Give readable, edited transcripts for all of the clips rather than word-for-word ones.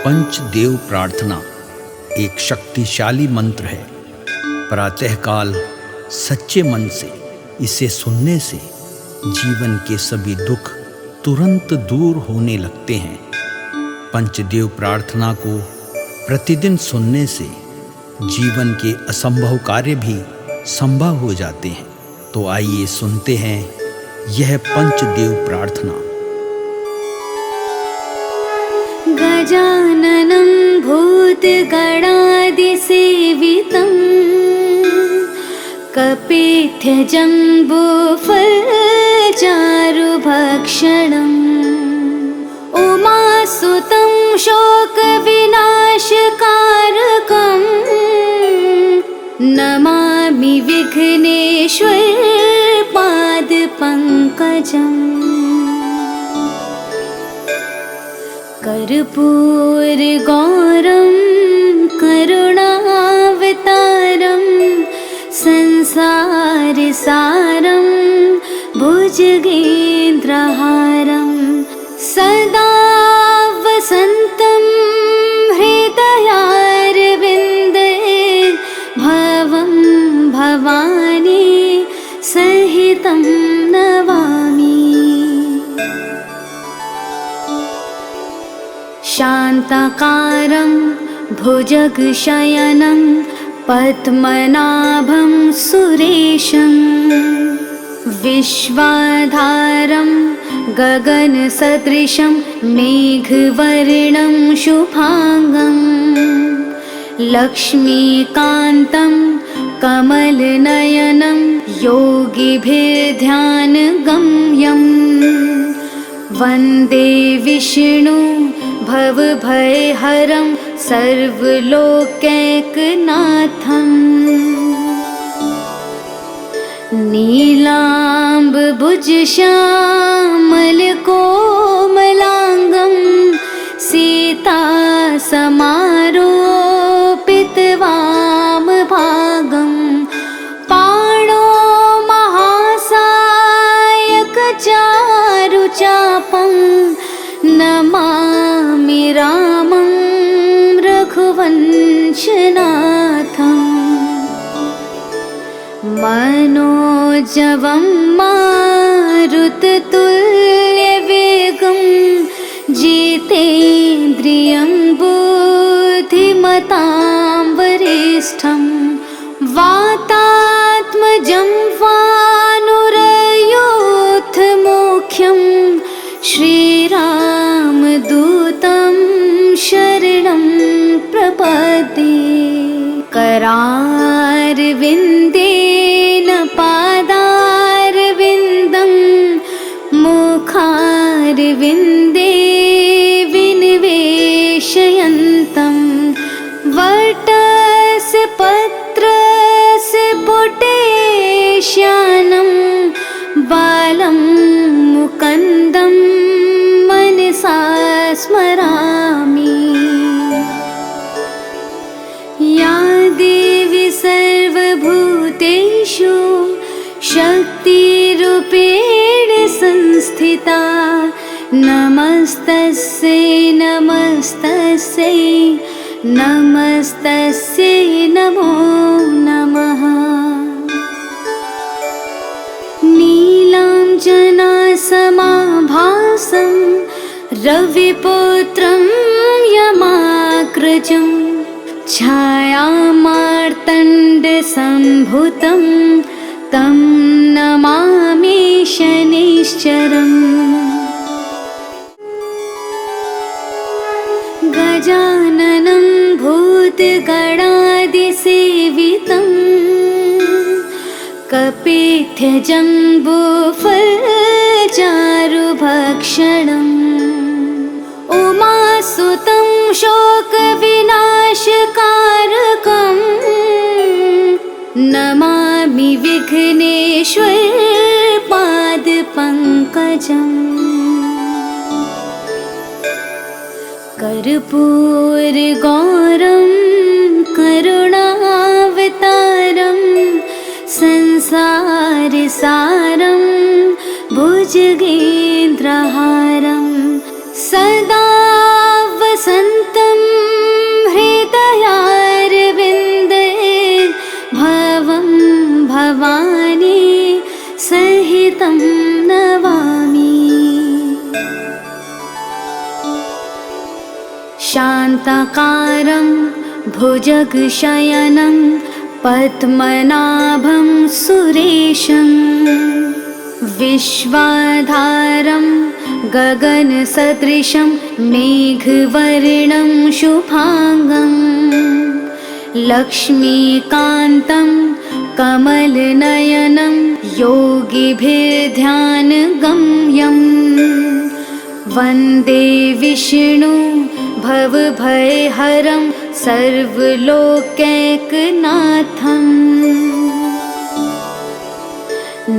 पंचदेव प्रार्थना एक शक्तिशाली मंत्र है। प्रातःकाल सच्चे मन से इसे सुनने से जीवन के सभी दुख तुरंत दूर होने लगते हैं। पंचदेव प्रार्थना को प्रतिदिन सुनने से जीवन के असंभव कार्य भी संभव हो जाते हैं। तो आइए सुनते हैं यह पंचदेव प्रार्थना। गजाननं भूतगणादिसेवितं कपित्थजम्बूफलचारुभक्षणम् उमासुतं शोकविनाशकारकं नमामि विघ्नेश्वरपादपङ्कजम्। कर्पूरगौरं करुणावतारं संसारसारं भुजगेन्द्रहारं सदा वसन्तं हृदयारविन्दे भवं भवानी सहितं नमामि। शान्ताकारं भुजगशयनं पद्मनाभं सुरेशं विश्वाधारं गगनसदृशं मेघवर्णं शुभांगं लक्ष्मीकान्तं कमलनयनं योगिभिर्ध्यानगम्यं वन्दे विष्णु भवभयहरं सर्वलोकैकनाथम्। नीलाम्बुजश्यामलकोमलाङ्गं सीतासमारोपितवामभागं पाणो महासायकचारुचापं नमामि रामं रघुवंशनाथम्। मनोजवं मारुततुल्यवेगं जितेन्द्रियं बुद्धिमतां वरिष्ठं वातात्मजं वानुरयोधमुख्यं श्रीरामदूतं शरणं प्रपद्ये। करारविन्देन पादारविन्दं मुखारविन्दे विनिवेशयन्तं वटस्य पत्रस्य पुटेश्यानं बालं मुकुन्दं मनसा स्मरामि। या देवी सर्वभूतेषु शक्तिरूपेण संस्थिता नमस्तस्यै नमस्तस्यै नमस्तस्यै नमो नमः। नीलाञ्जनासमाभासं रविपुत्रं यमाग्रजं छायामार्तण्डसम्भुतं तं नमामि शनैश्चरम्। गजाननं भूतगणादिसेवितं कपित्थजम्बूफलचारुभक्षणम् उमासुतं शोकविनाशकारकं नमामि विघ्नेश्वरपादपङ्कजम्। कर्पूरगौरं करुणावतारं संसारसारं भुजगेन्द्रहारं सदा वसन्तं शान्ताकारं भुजगशयनं पद्मनाभं सुरेशं विश्वाधारं गगनसदृशं मेघवर्णं शुभांगं लक्ष्मीकान्तं कमलनयनं योगिभिर्ध्यानगम्यं वन्दे विष्णु भवभयहरं सर्वलोकैकनाथम्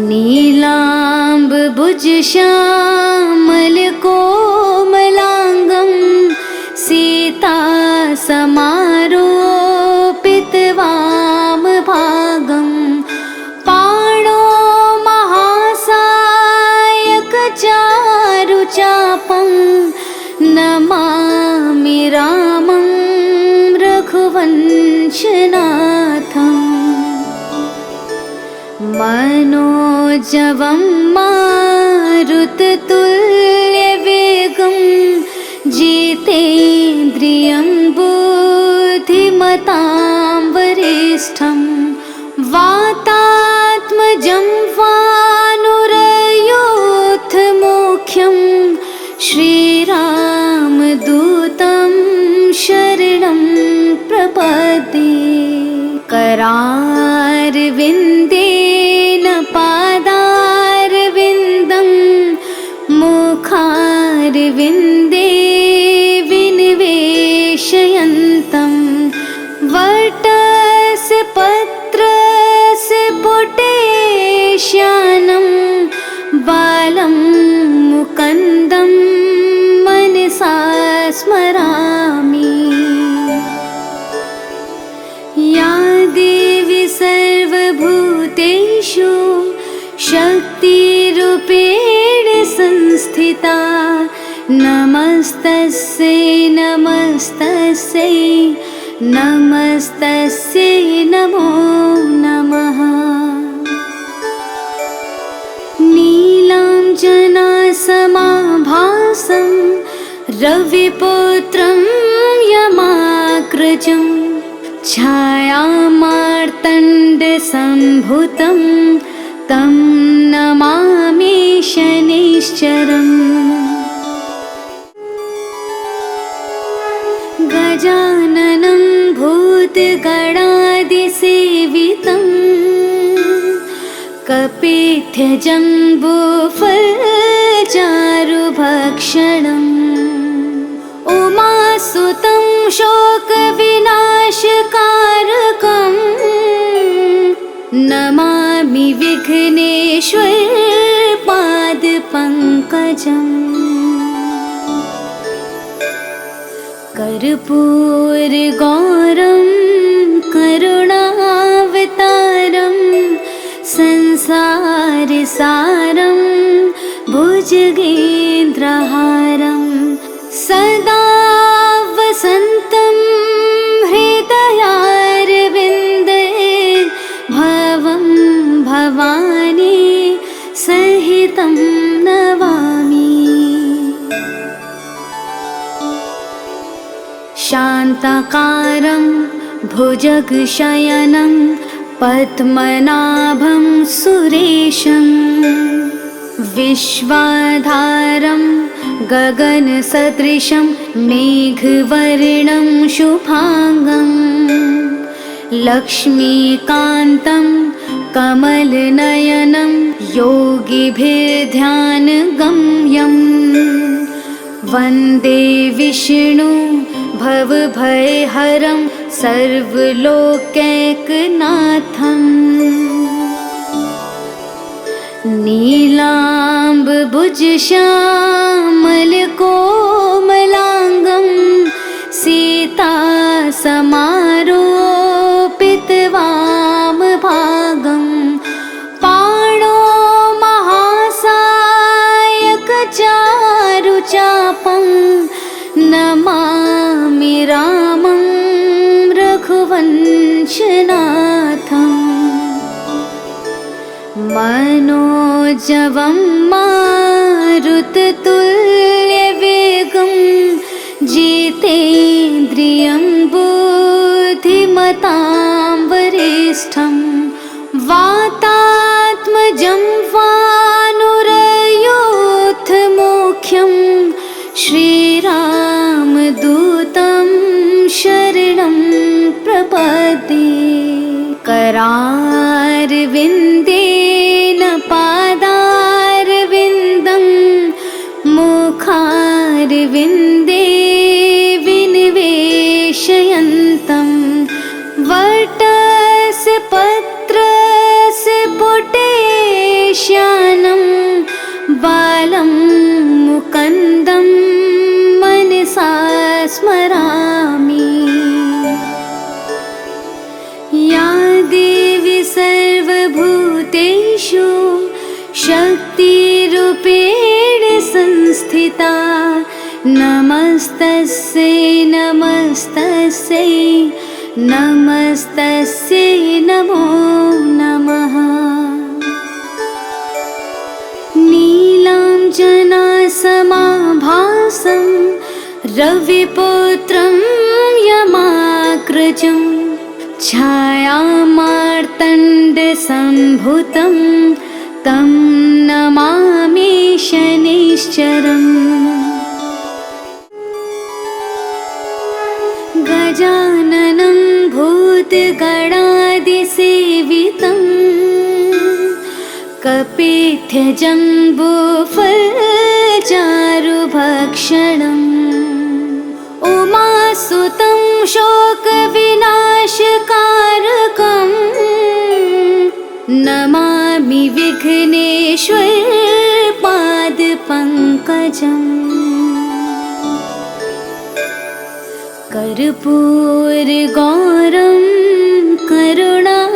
नीलाम्बुजश्यामलकोमलाङ्गं सीतासमारोपितवामभागं पाणो महासायकचारुचापं नमामि रामं रघुवंशनाथम् मनोजवं मारुततुल्यवेगं जितेन्द्रियं बुद्धिमतां वरिष्ठं वातात्मजं वानुरयूथमुख्यं श्रीरामदूतं शरणं प्रपद्ये करारविन्देन पादारविन्दं मुखारविन्दे विनिवेशयन्तं वटस्य पत्रस्य पुटेश्यानं बालं मुकुन्दं मनसा स्मरामि। या देवी सर्वभूतेषु शक्तिरूपेण संस्थिता नमस्तस्यै नमस्तस्यै नमस्तस्यै नमो नमः। नीलाञ्जनासमाभासं रविपुत्रं यमाग्रजं छायामार्तण्डसम्भुतं तं नमामि शनैश्चरम्। गजाननं भूतगणादिसेवितं कपित्थजम्बूफलचारुभक्षणम् उमासुतं शोकविनाशकारकं नमामि विघ्नेश्वरपादपङ्कजम्। कर्पूरगौरं करुणावतारं संसारसारं भुजगेन्द्रहारं सदा वसन्तं हृदयारविन्दे भवं भवानी सहितं नमामि। शान्ताकारं भुजगशयनं पद्मनाभं सुरेशं विश्वाधारं गगनसदृशं मेघवर्णं शुभांगं लक्ष्मीकान्तं कमलनयनं योगिभिर्ध्यानगम्यं वन्दे विष्णु भवभयहरं सर्वलोकैकनाथम् नीलाम्बुजश्यामलकोमलाङ्गं सीतासमारोपितवामभागं पाणो महासायकचारुचापं नमामि रामं रघुवंशनाथम् मनोजवं मारुततुल्यवेगं जितेन्द्रियं प्रपद्ये करारविन्देन पादारविन्दं मुखारविन्दे विनिवेशयन्तं वटस्य पत्रस्य पुटेश्यानं बालं मुकुन्दं मनसा स्मरामि। या देवी सर्वभूतेषु शक्तिरूपेण संस्थिता नमस्तस्यै नमस्तस्यै नमस्तस्यै नमो नमः। नीलाञ्जनासमाभासं रविपुत्रं यमाग्रजं छायामार्तण्डसम्भूतं तं नमामि शनैश्चरम्। गजाननं भूतगणादिसेवितं कपित्थजम्बूफलचारुभक्षणम् उमासुतं शोकविनाशकारकं नमामि विघ्नेश्वर पादपङ्कजम्। कर्पूरगौरं करुणावतारं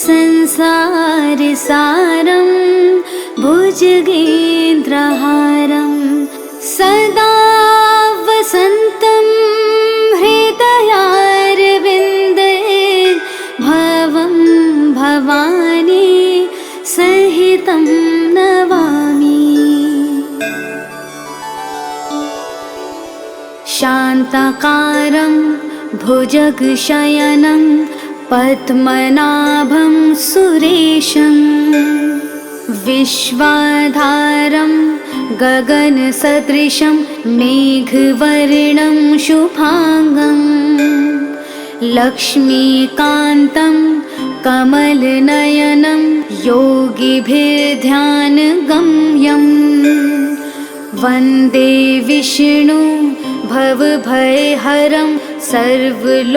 संसारसारं भुजगेन्द्रहारं सदा वसन्तं हृदयारविन्दे भवं भवानी सहितं नमामि। शान्ताकारं भुजगशयनं पद्मनाभं सुरेशं विश्वाधारं गगनसदृशं मेघवर्णं शुभांगं लक्ष्मीकान्तं कमलनयनं योगिभिर्ध्यानगम्यं वन्दे विष्णु भवभयहरं सर्वलोकैकनाथम्।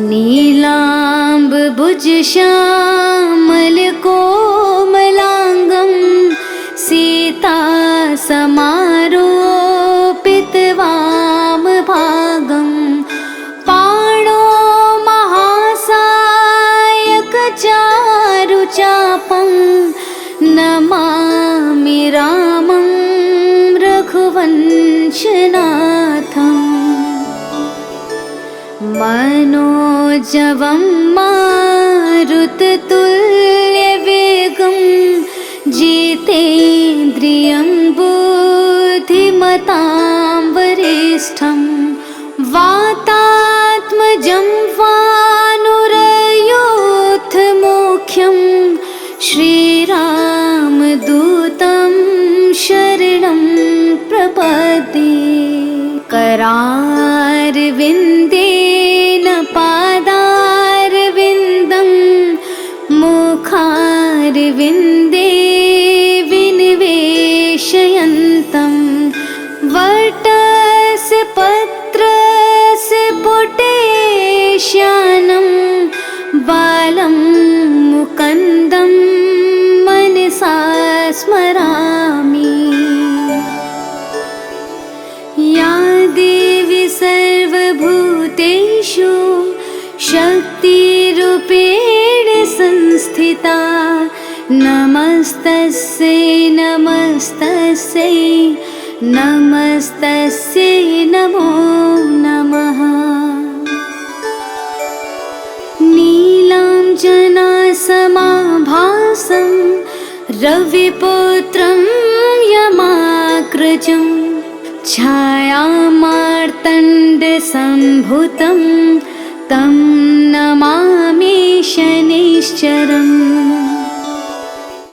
नीलाम्बुजश्यामलकोमलाङ्गं सीतासमारोपितवामभागं पाणो महासायकचारुचापं नमामि रामं रघुवंशनाथम्। मनोजवं मारुततुल्यवेगं जितेन्द्रियं बुद्धिमतां वरिष्ठं वातात्मजं वानुरयूथमुख्यं श्रीरामदूतं शरणं प्रपद्ये करारविन्देन पादारविन्दं मुखारविन्दे विनिवेशयन्तं वटस्य पत्रस्य पुटेश्यानं बालं मुकुन्दं मनसा स्मरामि। या देवी सर्वभूतेषु शक्तिरूपेण संस्थिता नमस्तस्यै नमस्तस्यै नमस्तस्यै नमो नमः। नीलाञ्जनासमाभासं रविपुत्रं यमाग्रजं छायामार्तण्डसम्भूतं तं नमामि शनैश्चरम्।